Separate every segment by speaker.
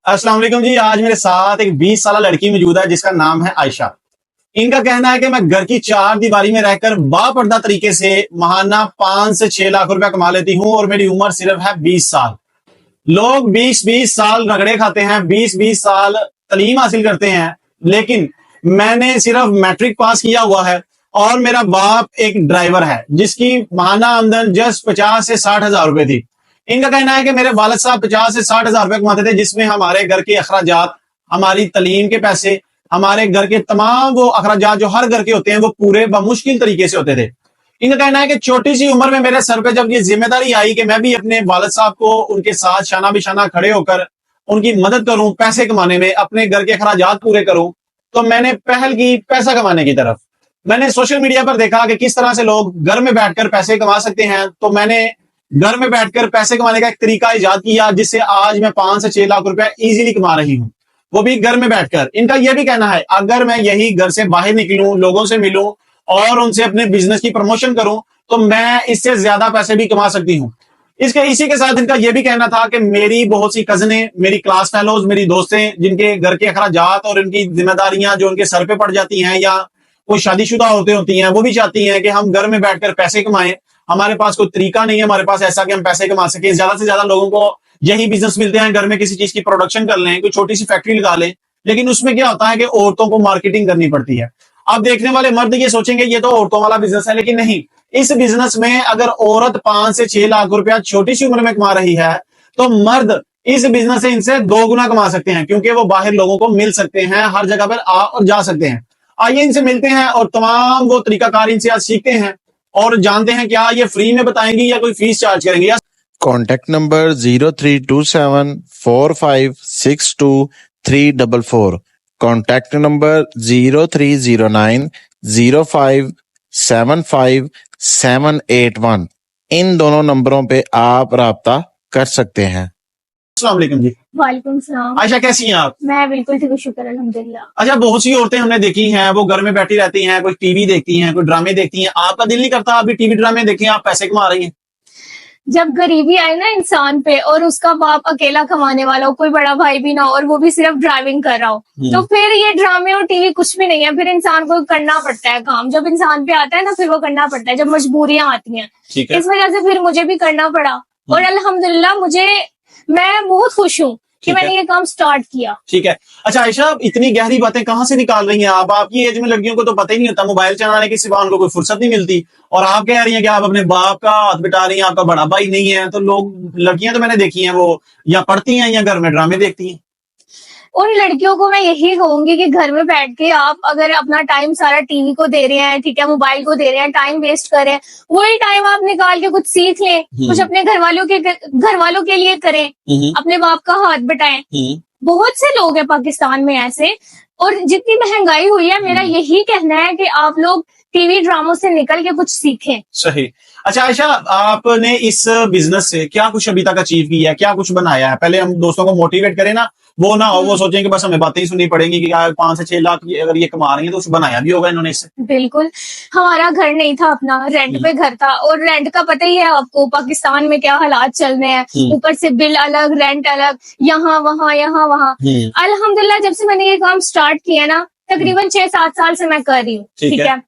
Speaker 1: अस्सलाम वालेकुम जी। आज मेरे साथ एक 20 साल लड़की मौजूद है जिसका नाम है आयशा। इनका कहना है कि मैं घर की चार दीवारी में रहकर बापर्दा तरीके से महाना 5 से 6 लाख रुपया कमा लेती हूँ और मेरी उम्र सिर्फ है 20 साल। लोग 20-20 साल रगड़े खाते हैं, 20-20 साल तालीम हासिल करते हैं, लेकिन मैंने सिर्फ मैट्रिक पास किया हुआ है और मेरा बाप एक ड्राइवर है जिसकी महाना आमदन जस्ट 50 से 60 हजार रुपए थी। इनका कहना है कि मेरे वालिद साहब 50 से 60 हजार रुपए कमाते थे, जिसमें हमारे घर के अखराजात, हमारी तालीम के पैसे, हमारे घर के तमाम वो अखराजात जो हर घर के होते हैं वो पूरे बमुश्किल तरीके से होते थे। इनका कहना है कि छोटी सी उम्र में मेरे सर पे जब ये जिम्मेदारी आई कि मैं भी अपने वालिद साहब को उनके साथ शाना बिशाना खड़े होकर उनकी मदद करूं, पैसे कमाने में, अपने घर के अखराजात पूरे करूं, तो मैंने पहल की पैसा कमाने की तरफ। मैंने सोशल मीडिया पर देखा कि किस तरह से लोग घर में बैठकर पैसे कमा सकते हैं, तो मैंने घर में बैठकर पैसे कमाने का एक तरीका इजाद किया जिससे आज मैं 5 से 6 लाख रुपया इजीली कमा रही हूँ, वो भी घर में बैठकर। इनका यह भी कहना है अगर मैं यही घर से बाहर निकलूं, लोगों से मिलूं और उनसे अपने बिजनेस की प्रमोशन करूं तो मैं इससे ज्यादा पैसे भी कमा सकती हूँ। इसी के साथ इनका यह भी कहना था कि मेरी बहुत सी कजनें, मेरी क्लास फेलोज, मेरी दोस्तें जिनके घर के अखराजात और इनकी जिम्मेदारियां जो उनके सर पे पड़ जाती हैं या कोई शादीशुदा होती हैं, वो भी चाहती हैं कि हम घर में बैठकर पैसे कमाएं। हमारे पास कोई तरीका नहीं है हमारे पास ऐसा कि हम पैसे कमा सके। ज्यादा से ज्यादा लोगों को यही बिजनेस मिलते हैं, घर में किसी चीज की प्रोडक्शन कर लें, कोई छोटी सी फैक्ट्री लगा लें, लेकिन उसमें क्या होता है कि औरतों को मार्केटिंग करनी पड़ती है। अब देखने वाले मर्द ये सोचेंगे ये तो औरतों वाला बिजनेस है, लेकिन नहीं। इस बिजनेस में अगर औरत 5 से 6 लाख रुपया छोटी सी उम्र में कमा रही है तो मर्द इस बिजनेस से इनसे 2 गुना कमा सकते हैं, क्योंकि वो बाहर लोगों को मिल सकते हैं, हर जगह पर आ और जा सकते हैं। आइए इनसे मिलते हैं और तमाम वो तरीकाकार इनसे आज सीखते हैं और जानते हैं क्या ये फ्री में बताएंगी या कोई फीस चार्ज करेंगे।
Speaker 2: Contact number 03274562 contact number 0309057571। इन दोनों नंबरों पे आप राब्ता कर सकते हैं।
Speaker 1: अस्सलाम वालेकुम जी।
Speaker 3: वालेकुम सलाम।
Speaker 1: आयशा कैसी हैं आप?
Speaker 3: मैं बिल्कुल ठीक हूँ, शुक्र अल्हम्दुलिल्लाह।
Speaker 1: अच्छा, बहुत सी औरतें हमने देखी हैं वो घर में बैठी रहती हैं, कोई टीवी देखती हैं, कोई ड्रामे देखती हैं। आपका दिल नहीं करता आप भी टीवी ड्रामे देखें, आप पैसे कमा रही हैं?
Speaker 3: जब गरीबी आए ना इंसान पे और उसका बाप अकेला कमाने वाला हो, कोई बड़ा भाई भी ना हो और वो भी सिर्फ ड्राइविंग कर रहा हो, तो फिर ये ड्रामे और टीवी कुछ भी नहीं है। फिर इंसान को करना पड़ता है काम, जब इंसान पे आता है ना फिर वो करना पड़ता है, जब मजबूरियां आती हैं। इस वजह से फिर मुझे भी करना पड़ा और अल्हम्दुलिल्लाह मैं बहुत खुश हूँ कि मैंने ये काम स्टार्ट किया।
Speaker 1: ठीक है। अच्छा आयशा, इतनी गहरी बातें कहाँ से निकाल रही हैं आप? आपकी एज में लड़कियों को तो पता ही नहीं होता, मोबाइल चलाने के सिवा उनको कोई फुर्सत नहीं मिलती, और आप कह रही हैं कि आप अपने बाप का हाथ बिठा रही हैं, आपका बड़ा भाई नहीं है। तो लोग, लड़कियां तो मैंने देखी हैं वो या पढ़ती हैं या घर में ड्रामे देखती हैं।
Speaker 3: उन लड़कियों को मैं यही कहूंगी कि घर में बैठ के आप अगर अपना टाइम सारा टीवी को दे रहे हैं, ठीक है, मोबाइल को दे रहे हैं, टाइम वेस्ट कर रहे हैं, वही टाइम आप निकाल के कुछ सीख लें, कुछ अपने घर वालों के लिए करें, अपने बाप का हाथ बटाएं। बहुत से लोग हैं पाकिस्तान में ऐसे, और जितनी महंगाई हुई है मेरा यही कहना है कि आप लोग टीवी ड्रामों से निकल के कुछ सीखें।
Speaker 1: सही। अच्छा आयशा, आपने इस बिजनेस से क्या कुछ अभी तक अचीव किया है, क्या कुछ बनाया है? पहले हम दोस्तों को मोटिवेट करें ना, वो ना हो वो सोचें कि बस हमें बातें ही सुननी पड़ेंगी कि 5 से 6 लाख अगर ये कमा रही है तो कुछ बनाया भी होगा इन्होंने इससे।
Speaker 3: बिल्कुल। हमारा घर नहीं था अपना, रेंट पे घर था, और रेंट का पता ही है आपको पाकिस्तान में क्या हालात चल रहे हैं, ऊपर से बिल अलग, रेंट अलग, यहाँ वहाँ अल्हम्दुलिल्लाह जब से मैंने ये काम स्टार्ट किया ना, तकरीबन 6-7 साल से मैं कर रही हूँ, ठीक है।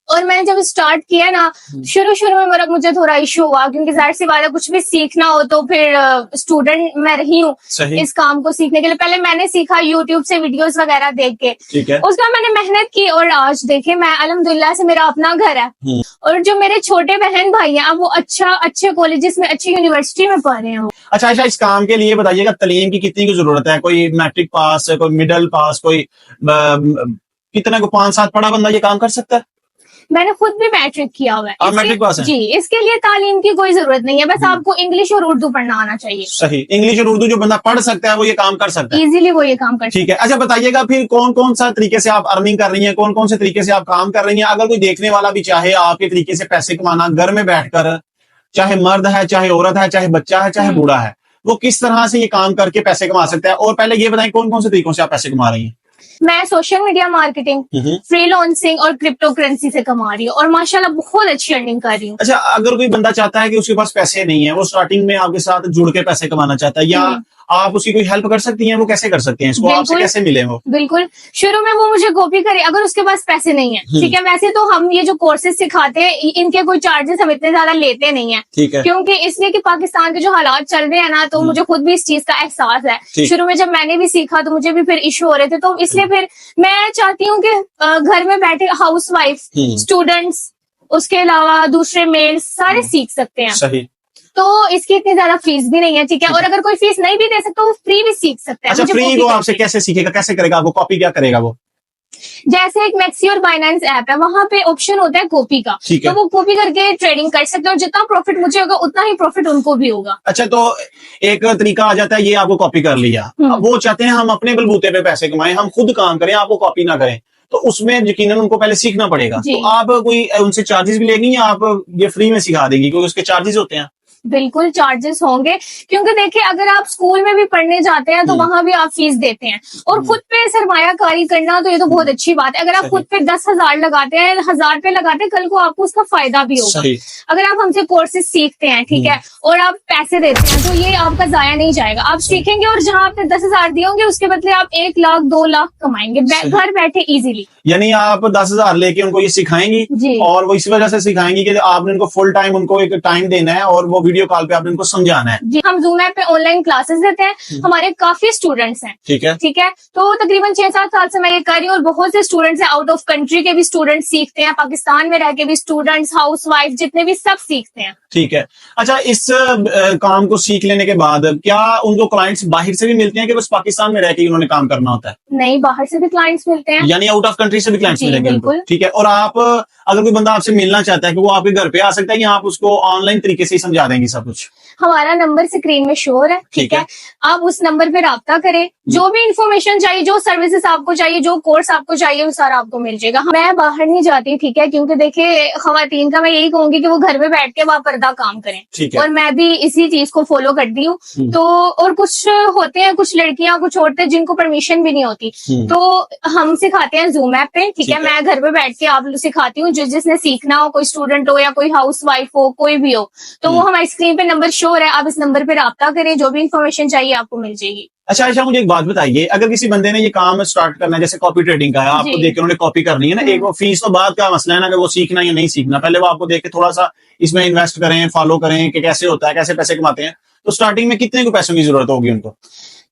Speaker 3: और मैंने जब स्टार्ट किया ना, शुरू में मुझे थोड़ा इशू हुआ, क्योंकि जाहिर सी बात है कुछ भी सीखना हो तो फिर स्टूडेंट मैं रही हूँ इस काम को सीखने के लिए। पहले मैंने सीखा यूट्यूब से वीडियोस वगैरह देख के, उसका मैंने मेहनत की और आज देखे मैं अल्हम्दुलिल्लाह से मेरा अपना घर है, और जो मेरे छोटे बहन भाई हैं अब वो अच्छे कॉलेजेस में, अच्छी यूनिवर्सिटी में पढ़ रहे हैं।
Speaker 1: अच्छा, इस काम के लिए बताइएगा तालीम की कितनी की जरूरत है? कोई मैट्रिक पास, कोई मिडिल पास, कोई कितना को 5-7 पढ़ा बंदा ये काम कर सकता है?
Speaker 3: मैंने खुद भी मैट्रिक किया हुआ है।
Speaker 1: मैट्रिक पास है?
Speaker 3: जी, इसके लिए तालीम की कोई जरूरत नहीं है, बस आपको इंग्लिश और उर्दू पढ़ना आना चाहिए।
Speaker 1: सही। इंग्लिश और उर्दू जो बंदा पढ़ सकता है वो ये काम कर सकता है,
Speaker 3: इजीली वो ये काम कर सकता है।
Speaker 1: ठीक है। अच्छा बताइएगा फिर कौन कौन सा तरीके से आप अर्निंग कर रही हैं, कौन कौन से तरीके से आप काम कर रही हैं? अगर कोई देखने वाला भी चाहे आपके तरीके से पैसे कमाना घर में बैठकर, चाहे मर्द है, चाहे औरत है, चाहे बच्चा है, चाहे बूढ़ा है, वो किस तरह से ये काम करके पैसे कमा सकता है? और पहले ये बताएं कौन कौन से तरीकों से आप पैसे कमा रही हैं?
Speaker 3: मैं सोशल मीडिया मार्केटिंग, फ्रीलांसिंग और क्रिप्टो करेंसी से कमा रही हूँ और माशाल्लाह बहुत अच्छी अर्निंग कर रही हूँ।
Speaker 1: अच्छा, अगर कोई बंदा चाहता है कि उसके पास पैसे नहीं है, वो स्टार्टिंग में आपके साथ जुड़ के पैसे कमाना चाहता है, या आप उसकी कोई हेल्प कर सकती हैं? वो कैसे कर सकते हैं इसको? आपसे
Speaker 3: बिल्कुल।
Speaker 1: कैसे मिले वो?
Speaker 3: बिल्कुल, शुरू में वो मुझे कॉपी करे अगर उसके पास पैसे नहीं है, ठीक है। वैसे तो हम ये जो कोर्सेज सिखाते हैं इनके कोई चार्जेस हम इतने ज्यादा लेते नहीं है,
Speaker 1: ठीक है।
Speaker 3: क्योंकि इसलिए कि पाकिस्तान के जो हालात चल रहे हैं ना, तो मुझे खुद भी इस चीज का एहसास है।
Speaker 1: ठीक।
Speaker 3: शुरू में जब मैंने भी सीखा तो मुझे भी फिर इशू हो रहे थे, तो इसलिए फिर मैं चाहती हूँ कि घर में बैठे हाउस वाइफ, स्टूडेंट्स, उसके अलावा दूसरे मेल्स सारे सीख सकते हैं।
Speaker 1: सही।
Speaker 3: तो इसकी इतनी ज्यादा फीस भी नहीं है, ठीक है। और अगर कोई फीस नहीं भी दे सकता वो फ्री भी सीख सकता है।
Speaker 1: अच्छा,
Speaker 3: मुझे
Speaker 1: फ्री
Speaker 3: कॉपी
Speaker 1: वो
Speaker 3: करके।
Speaker 1: आपसे कैसे सीखेगा, कैसे करेगा? वो कॉपी क्या करेगा वो?
Speaker 3: जैसे एक मैक्सी और बाइनेंस ऐप है, वहां पे ऑप्शन होता है कॉपी का,
Speaker 1: ठीक
Speaker 3: तो
Speaker 1: है।
Speaker 3: वो कॉपी करके ट्रेडिंग कर सकते हैं और जितना प्रॉफिट मुझे होगा उतना ही प्रॉफिट उनको भी होगा।
Speaker 1: अच्छा, तो एक तरीका आ जाता है, ये आपको कॉपी कर लिया, अब वो चाहते हैं हम अपने बलबूते पे पैसे कमाएं, हम खुद काम करें, आपको कॉपी ना करें, तो उसमें यकीनन उनको पहले सीखना पड़ेगा।
Speaker 3: जी।
Speaker 1: तो आप कोई उनसे चार्जेस भी लेंगी या आप ये फ्री में सिखा देंगी? क्योंकि उसके चार्जेस होते हैं।
Speaker 3: बिल्कुल चार्जेस होंगे, क्योंकि देखिए अगर आप स्कूल में भी पढ़ने जाते हैं तो वहां भी आप फीस देते हैं, और खुद पे सरमायाकारी करना तो ये तो बहुत अच्छी बात है। अगर आप खुद पे 10,000 लगाते हैं, 1,000 रुपए लगाते हैं, कल को आपको उसका फायदा भी होगा।
Speaker 1: सही।
Speaker 3: अगर आप हमसे कोर्सेज सीखते हैं, ठीक है, और आप पैसे देते हैं, तो ये आपका जाया नहीं जाएगा। आप सीखेंगे और जहां आपने 10,000 दिए होंगे उसके बदले आप 1 लाख 2 लाख कमाएंगे घर बैठे इजीली।
Speaker 1: यानी आप 10,000 लेके उनको ये सिखाएंगी,
Speaker 3: जी।
Speaker 1: और वो इस वजह से सिखाएंगी कि आपने उनको फुल टाइम उनको एक टाइम देना है और वो वीडियो कॉल पे आपने उनको समझाना है।
Speaker 3: जी, हम जूम ऐप पे ऑनलाइन क्लासेस देते हैं, हमारे काफी स्टूडेंट्स हैं,
Speaker 1: ठीक है।
Speaker 3: ठीक है। तो तकरीबन 6-7 साल से मैं ये कर रही हूँ, और बहुत से स्टूडेंट्स हैं, आउट ऑफ कंट्री के भी स्टूडेंट्स सीखते हैं, पाकिस्तान में रह के भी स्टूडेंट्स, हाउस वाइफ जितने भी, सब सीखते हैं।
Speaker 1: ठीक है। अच्छा, इस काम को सीख लेने के बाद क्या उनको क्लाइंट्स बाहर से भी मिलते हैं कि बस पाकिस्तान में रह के उन्होंने काम करना होता है?
Speaker 3: नहीं, बाहर से भी क्लाइंट्स मिलते हैं।
Speaker 1: यानी आउट ऑफ कंट्री से भी क्लाइंट्स
Speaker 3: जी,
Speaker 1: मिलेंगे उनको?
Speaker 3: बिल्कुल।
Speaker 1: ठीक है। और आप अगर कोई बंदा आपसे मिलना चाहता है कि वो आपके घर पे आ सकता है, या आप उसको ऑनलाइन तरीके से ही समझा देंगी सब कुछ?
Speaker 3: हमारा नंबर स्क्रीन में शो है, ठीक है। आप उस नंबर पे राब्ता करें, जो भी इंफॉर्मेशन चाहिए, जो सर्विसेज आपको चाहिए, जो कोर्स आपको चाहिए, वो सारा आपको मिल जाएगा। मैं बाहर नहीं जाती, ठीक है, क्योंकि देखिए खवातीन का मैं यही कहूंगी कि वो घर में बैठ के बापर्दा काम करें,
Speaker 1: ठीक है।
Speaker 3: और मैं भी इसी चीज को फॉलो करती हूँ। तो और कुछ होते हैं, कुछ लड़कियां, कुछ औरतें जिनको परमिशन भी नहीं होती, तो हम सिखाते हैं जूम ऐप पे, ठीक है। मैं घर पे बैठ के आप सिखाती हूँ, जिसने सीखना हो, कोई स्टूडेंट हो या कोई हाउस वाइफ हो, कोई भी हो, तो वो हमारी स्क्रीन पे नंबर शो है, आप इस नंबर पे राब्ता करें, जो भी इंफॉर्मेशन चाहिए आपको मिल जाएगी।
Speaker 1: अच्छा आयशा, मुझे एक बात बताइए, अगर किसी बंदे ने ये काम स्टार्ट करना है, जैसे कॉपी ट्रेडिंग का है, आपको
Speaker 3: जी।
Speaker 1: देख के उन्होंने कॉपी करनी है ना, एक वो फीस तो बाद का मसला है ना, कि वो सीखना या नहीं सीखना, पहले वो आपको देख के थोड़ा सा इसमें इन्वेस्ट करें, फॉलो करें कि कैसे होता है, कैसे पैसे कमाते हैं, तो स्टार्टिंग में कितने को पैसों की जरूरत होगी उनको?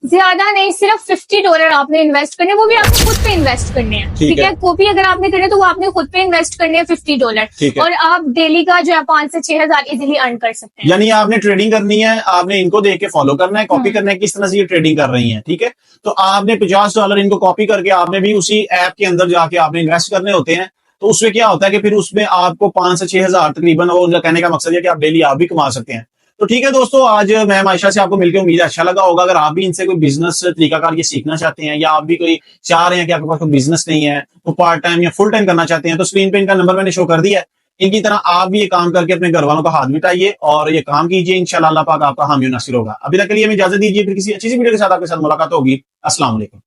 Speaker 3: ज्यादा नहीं, सिर्फ $50 आपने इन्वेस्ट करने, वो भी आपको खुद पे इन्वेस्ट करने हैं, ठीक है। कॉपी अगर आपने करनी है तो वो आपने खुद पे इन्वेस्ट करने हैं $50,
Speaker 1: ठीक है।
Speaker 3: और आप डेली का जो है 5 से 6,000 इजीली अर्न कर सकते हैं।
Speaker 1: यानी आपने ट्रेडिंग करनी है, आपने इनको देख के फॉलो करना है, कॉपी करना है किस तरह से ये ट्रेडिंग कर रही है, ठीक है। तो आपने $50 इनको कॉपी करके आपने भी उसी ऐप के अंदर जाके आपने इन्वेस्ट करने होते हैं। तो उसमें क्या होता है कि फिर उसमें आपको 5 से 6,000 तकरीबन, वो उनका कहने का मकसद है कि आप डेली आप भी कमा सकते हैं। तो ठीक है दोस्तों, आज मैम आयशा से आपको मिलकर उम्मीद है अच्छा लगा होगा। अगर आप भी इनसे कोई बिजनेस तरीकाकार ये सीखना चाहते हैं, या आप भी कोई चाह रहे हैं कि आपके पास कोई बिजनेस नहीं है, तो पार्ट टाइम या फुल टाइम करना चाहते हैं, तो स्क्रीन पे इनका नंबर मैंने शो कर दिया है। इनकी तरह आप भी ये काम करके अपने घर वालों का हाथ मिटाइए और ये काम कीजिए, इंशाल्लाह अल्लाह पाक आपका हामी नासिर होगा। अभी तक के लिए हमें इजाजत दीजिए, फिर किसी अच्छी सी वीडियो के साथ आपके साथ मुलाकात होगी। अस्सलाम वालेकुम।